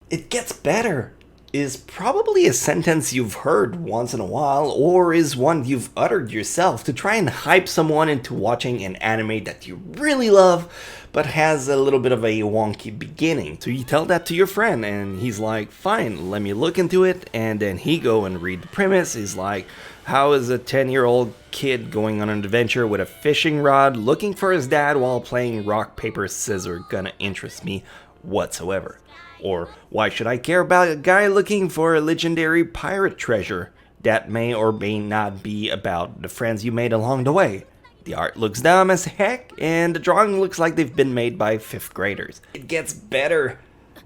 It gets better is probably a sentence you've heard once in a while, or is one you've uttered yourself to try and hype someone into watching an anime that you really love, but has a little bit of a wonky beginning. So you tell that to your friend, and he's like, fine, let me look into it, and then he go and read the premise. He's like, how is a 10-year-old kid going on an adventure with a fishing rod looking for his dad while playing rock, paper, scissors gonna interest me whatsoever? Or why should I care about a guy looking for a legendary pirate treasure that may or may not be about the friends you made along the way? The art looks dumb as heck, and the drawing looks like they've been made by 5th graders. It gets better,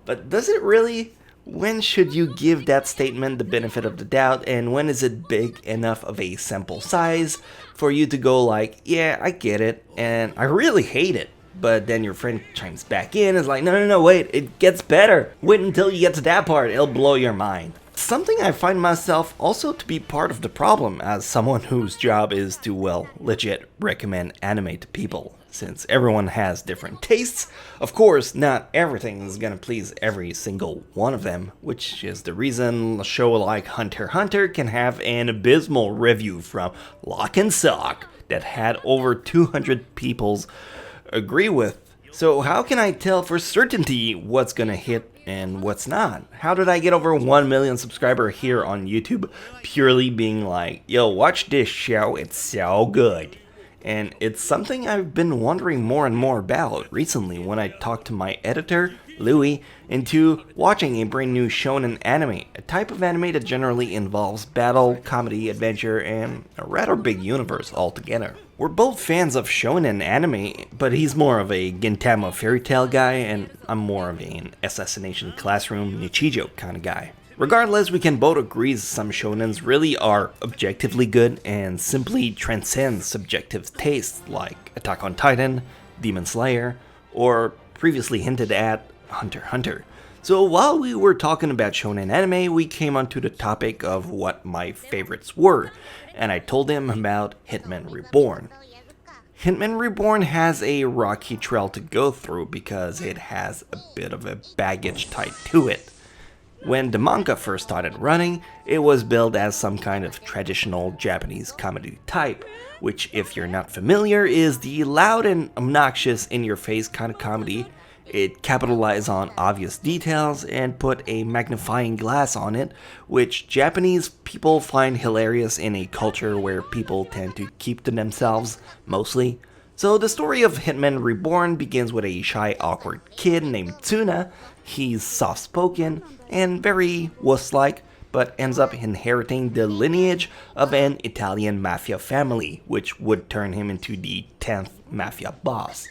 but does it really? When should you give that statement the benefit of the doubt, and when is it big enough of a sample size for you to go like, yeah, I get it, and I really hate it? But then your friend chimes back in and is like, no, wait, it gets better. Wait until you get to that part, it'll blow your mind. Something I find myself also to be part of the problem as someone whose job is to, well, legit recommend anime to people. Since everyone has different tastes, of course, not everything is gonna please every single one of them, which is the reason a show like Hunter x Hunter can have an abysmal review from Lock and Sock that had over 200 people's agree with. So how can I tell for certainty what's gonna hit and what's not? How did I get over 1 million subscribers here on YouTube purely being like, yo, watch this show, it's so good? And it's something I've been wondering more and more about recently when I talked to my editor, Louis, into watching a brand new shonen anime, a type of anime that generally involves battle, comedy, adventure, and a rather big universe altogether. We're both fans of shonen anime, but he's more of a Gintama fairy tale guy, and I'm more of an Assassination Classroom Nichijou kind of guy. Regardless, we can both agree some shonens really are objectively good and simply transcend subjective tastes like Attack on Titan, Demon Slayer, or previously hinted at Hunter x Hunter. So while we were talking about shonen anime, we came onto the topic of what my favorites were, and I told him about Hitman Reborn. Hitman Reborn has a rocky trail to go through because it has a bit of a baggage tied to it. When the manga first started running, it was billed as some kind of traditional Japanese comedy type, which, if you're not familiar, is the loud and obnoxious in-your-face kind of comedy. It capitalized on obvious details and put a magnifying glass on it, which Japanese people find hilarious in a culture where people tend to keep to themselves, mostly. So the story of Hitman Reborn begins with a shy, awkward kid named Tsuna. He's soft-spoken and very wuss-like, but ends up inheriting the lineage of an Italian mafia family, which would turn him into the 10th mafia boss.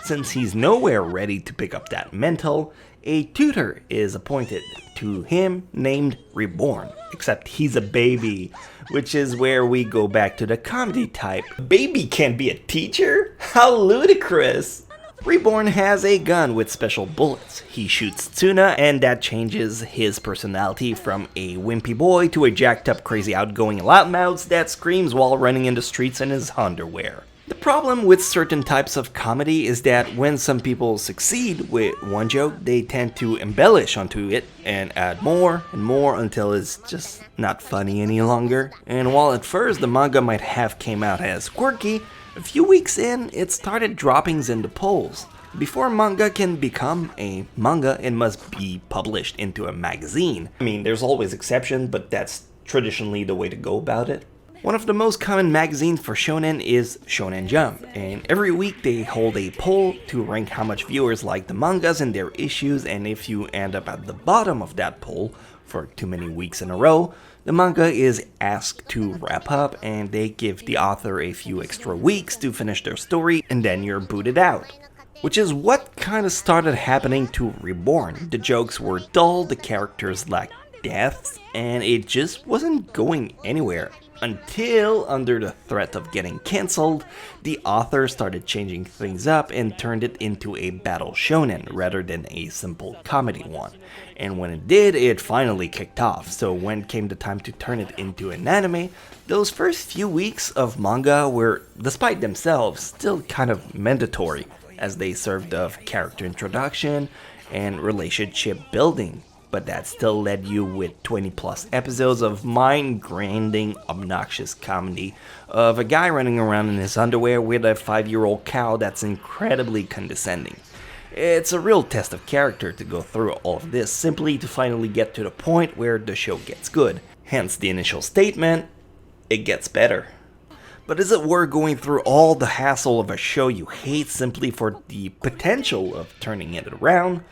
Since he's nowhere ready to pick up that mantle, a tutor is appointed to him named Reborn, except he's a baby, which is where we go back to the comedy type. A baby can't be a teacher? How ludicrous! Reborn has a gun with special bullets. He shoots Tsuna, and that changes his personality from a wimpy boy to a jacked up, crazy, outgoing loudmouth that screams while running in the streets in his underwear. The problem with certain types of comedy is that when some people succeed with one joke, they tend to embellish onto it and add more and more until it's just not funny any longer. And while at first the manga might have came out as quirky, a few weeks in, it started dropping in the polls. Before manga can become a manga, it must be published into a magazine. I mean, there's always exceptions, but that's traditionally the way to go about it. One of the most common magazines for shonen is Shonen Jump, and every week they hold a poll to rank how much viewers like the mangas and their issues, and if you end up at the bottom of that poll for too many weeks in a row, the manga is asked to wrap up, and they give the author a few extra weeks to finish their story, and then you're booted out. Which is what kind of started happening to Reborn. The jokes were dull, the characters lacked depth, and it just wasn't going anywhere. Until, under the threat of getting cancelled, the author started changing things up and turned it into a battle shonen rather than a simple comedy one. And when it did, it finally kicked off. So when came the time to turn it into an anime, those first few weeks of manga were, despite themselves, still kind of mandatory, as they served of character introduction and relationship building. but that still led you with 20 plus episodes of mind-grinding, obnoxious comedy of a guy running around in his underwear with a 5-year-old cow that's incredibly condescending. It's a real test of character to go through all of this simply to finally get to the point where the show gets good. Hence the initial statement, it gets better. But is it worth going through all the hassle of a show you hate simply for the potential of turning it around?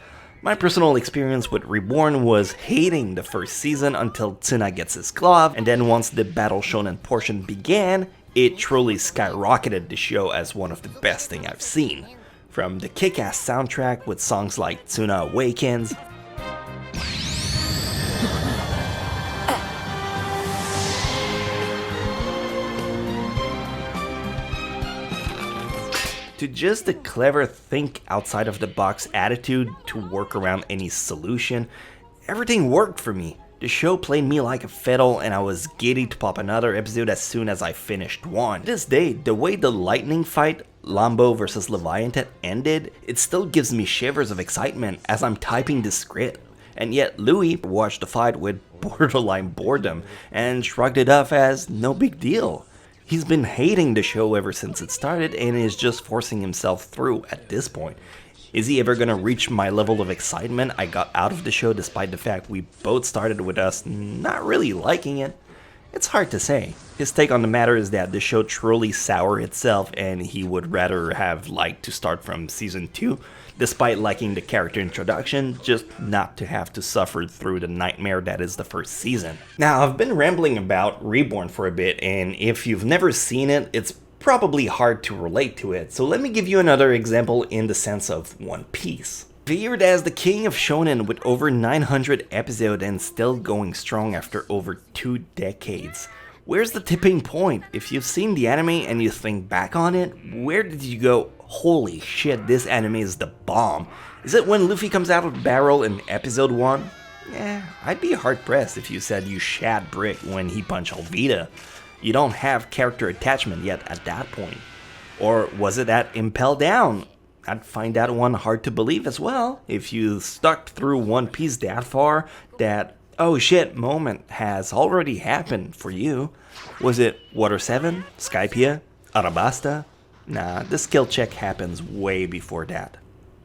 My personal experience with Reborn was hating the first season until Tsuna gets his glove, and then once the battle shonen portion began, it truly skyrocketed the show as one of the best things I've seen. From the kick-ass soundtrack with songs like Tsuna Awakens, to just the clever think outside of the box attitude to work around any solution, everything worked for me. The show played me like a fiddle and I was giddy to pop another episode as soon as I finished one. To this day, the way the lightning fight, Lambo vs Leviathan, ended, it still gives me shivers of excitement as I'm typing the script. And yet Louis watched the fight with borderline boredom and shrugged it off as no big deal. He's been hating the show ever since it started and is just forcing himself through at this point. Is he ever gonna reach my level of excitement I got out of the show despite the fact we both started with us not really liking it? It's hard to say. His take on the matter is that the show truly soured itself and he would rather have liked to start from season 2, despite liking the character introduction, just not to have to suffer through the nightmare that is the first season. Now, I've been rambling about Reborn for a bit, and if you've never seen it, it's probably hard to relate to it, so let me give you another example in the sense of One Piece. Feared as the king of shonen with over 900 episodes and still going strong after over 2 decades. Where's the tipping point? If you've seen the anime and you think back on it, where did you go, holy shit, this anime is the bomb? Is it when Luffy comes out of the barrel in episode 1? I'd be hard pressed if you said you shat brick when he punched Alvida. You don't have character attachment yet at that point. Or was it at Impel Down? I'd find that one hard to believe as well. If you stuck through One Piece that far, that oh shit moment has already happened for you. Was it Water 7, Skypiea, Arabasta? Nah, the skill check happens way before that.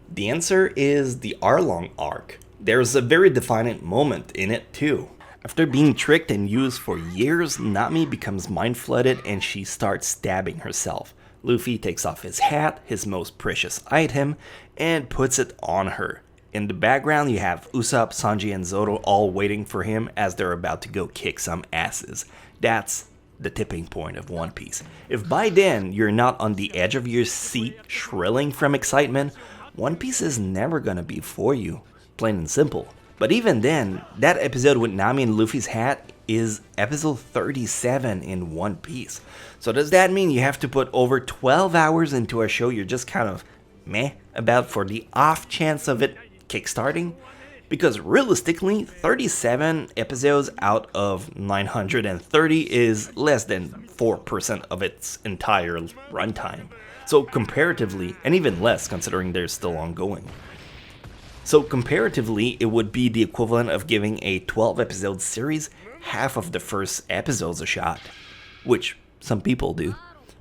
The answer is the Arlong arc. There's a very defining moment in it too. After being tricked and used for years, Nami becomes mind-flooded and she starts stabbing herself. Luffy takes off his hat, his most precious item, and puts it on her. In the background you have Usopp, Sanji, and Zoro all waiting for him as they're about to go kick some asses. That's the tipping point of One Piece. If by then you're not on the edge of your seat shrilling from excitement, One Piece is never gonna be for you. Plain and simple. But even then, that episode with Nami and Luffy's hat is episode 37 in One Piece. So does that mean you have to put over 12 hours into a show you're just kind of meh about for the off chance of it kickstarting? Because realistically, 37 episodes out of 930 is less than 4% of its entire runtime. So comparatively, and even less considering they're still ongoing. So comparatively, it would be the equivalent of giving a 12 episode series half of the first episodes a shot, which some people do.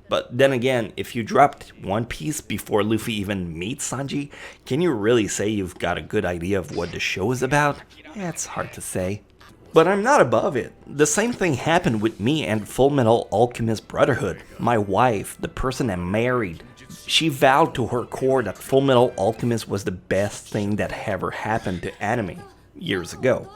But then again, if you dropped One Piece before Luffy even meets Sanji, can you really say you've got a good idea of what the show is about? It's hard to say. But I'm not above it. The same thing happened with me and Full Metal Alchemist Brotherhood. My wife, the person I married, she vowed to her core that Full Metal Alchemist was the best thing that ever happened to anime years ago.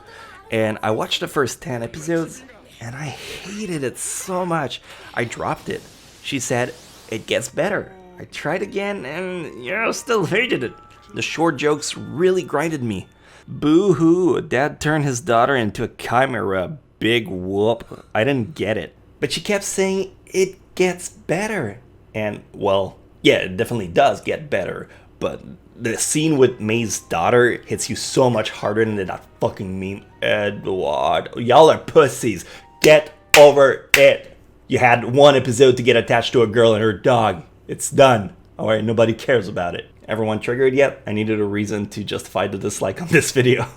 And I watched the first 10 episodes and I hated it so much, I dropped it. She said, it gets better. I tried again and still hated it. The short jokes really grinded me. Boo-hoo, dad turned his daughter into a chimera, big whoop. I didn't get it. But she kept saying, it gets better. And, well, yeah, it definitely does get better. But the scene with May's daughter hits you so much harder than that fucking meme. Edward, y'all are pussies. Get over it. You had one episode to get attached to a girl and her dog. It's done. Alright, nobody cares about it. Everyone triggered yet? I needed a reason to justify the dislike on this video.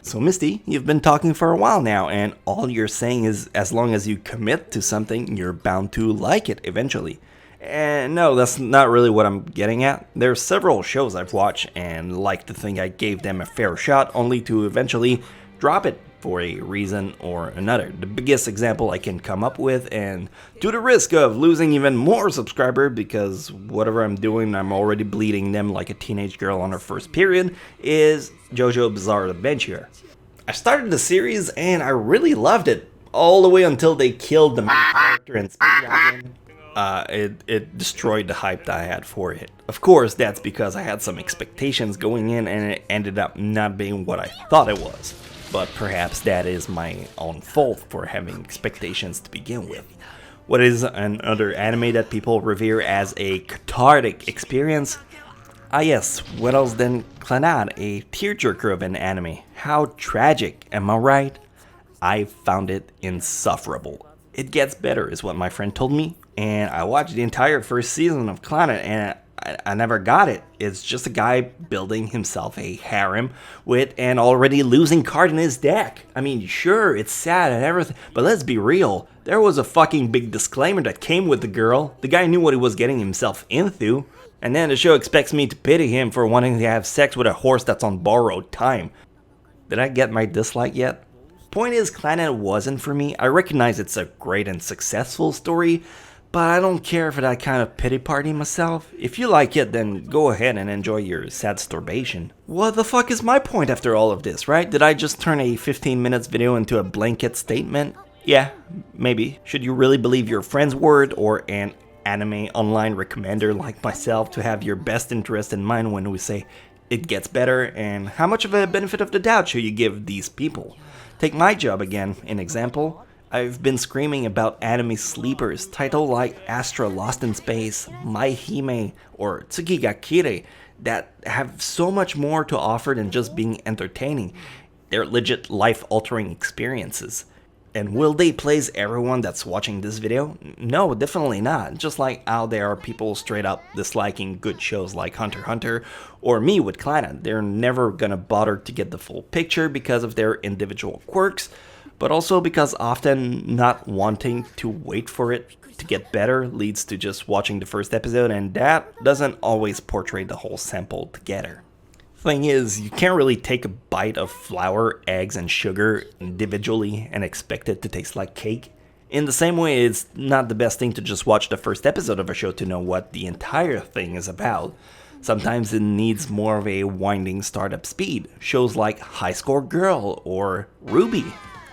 So Misty, you've been talking for a while now, and all you're saying is as long as you commit to something, you're bound to like it eventually. And no, that's not really what I'm getting at. There's several shows I've watched and like to think I gave them a fair shot, only to eventually drop it for a reason or another. The biggest example I can come up with, and to the risk of losing even more subscribers because whatever I'm doing, I'm already bleeding them like a teenage girl on her first period, is JoJo Bizarre Adventure. I started the series and I really loved it, all the way until they killed the main character and Speed Dragon. It destroyed the hype that I had for it. Of course, that's because I had some expectations going in and it ended up not being what I thought it was. But perhaps that is my own fault for having expectations to begin with. What is another anime that people revere as a cathartic experience? Ah yes, what else than Clannad, a tearjerker of an anime. How tragic, am I right? I found it insufferable. It gets better is what my friend told me, and I watched the entire first season of Clannad and I never got it. It's just a guy building himself a harem with an already losing card in his deck. I mean, sure, it's sad and everything, but let's be real. There was a fucking big disclaimer that came with the girl. The guy knew what he was getting himself into. And then the show expects me to pity him for wanting to have sex with a horse that's on borrowed time. Did I get my dislike yet? Point is, Clannad wasn't for me. I recognize it's a great and successful story, but I don't care for that kind of pity party myself. If you like it, then go ahead and enjoy your sad storbation. What the fuck is my point after all of this, right? Did I just turn a 15 minutes video into a blanket statement? Yeah, maybe. Should you really believe your friend's word or an anime online recommender like myself to have your best interest in mind when we say it gets better? And how much of a benefit of the doubt should you give these people? Take my job again, an example. I've been screaming about anime sleepers, titles like Astra Lost in Space, My Hime, or Tsukigakire, that have so much more to offer than just being entertaining. They're legit life-altering experiences. And will they please everyone that's watching this video? No, definitely not. Just like how there are people straight up disliking good shows like Hunter x Hunter, or me with Clannad. They're never gonna bother to get the full picture because of their individual quirks, but also because often not wanting to wait for it to get better leads to just watching the first episode, and that doesn't always portray the whole sample together. Thing is, you can't really take a bite of flour, eggs, and sugar individually and expect it to taste like cake. In the same way, it's not the best thing to just watch the first episode of a show to know what the entire thing is about. Sometimes it needs more of a winding startup speed. Shows like High Score Girl or Ruby.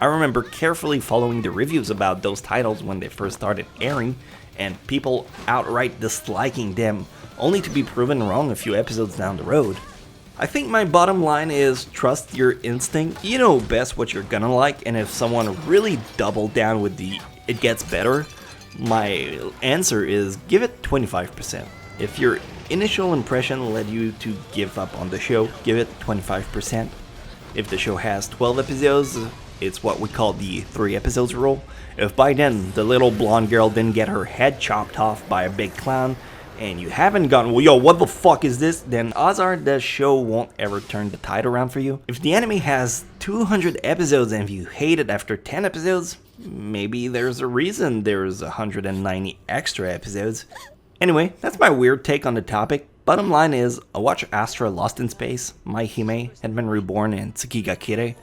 I remember carefully following the reviews about those titles when they first started airing, and people outright disliking them, only to be proven wrong a few episodes down the road. I think my bottom line is trust your instinct. You know best what you're gonna like, and if someone really doubled down with the it gets better, my answer is give it 25%. If your initial impression led you to give up on the show, give it 25%. If the show has 12 episodes, it's what we call the 3 episodes rule. If by then the little blonde girl didn't get her head chopped off by a big clown, and you haven't gone, well, yo, what the fuck is this? Then odds are the show won't ever turn the tide around for you. If the anime has 200 episodes and you hate it after 10 episodes, maybe there's a reason there's 190 extra episodes. Anyway, that's my weird take on the topic. Bottom line is, I watch Astra Lost in Space, My Hime, Hitman Reborn, and Tsukigakire.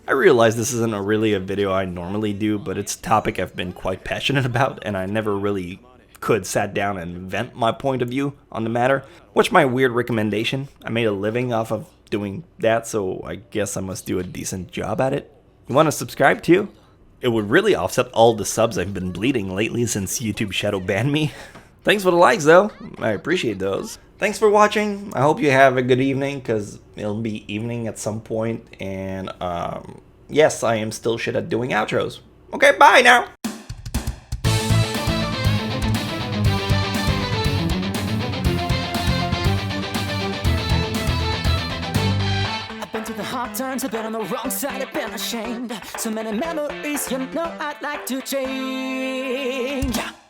I realize this isn't really a video I normally do, but it's a topic I've been quite passionate about, and I never really could sat down and vent my point of view on the matter. Watch my weird recommendation. I made a living off of doing that, so I guess I must do a decent job at it. You want to subscribe too? It would really offset all the subs I've been bleeding lately since YouTube shadow banned me. Thanks for the likes though, I appreciate those. Thanks for watching. I hope you have a good evening, because it'll be evening at some point, and yes, I am still shit at doing outros. Okay, bye now! Hard times, I've been on the wrong side, I've been ashamed. So many memories, you know I'd like to change.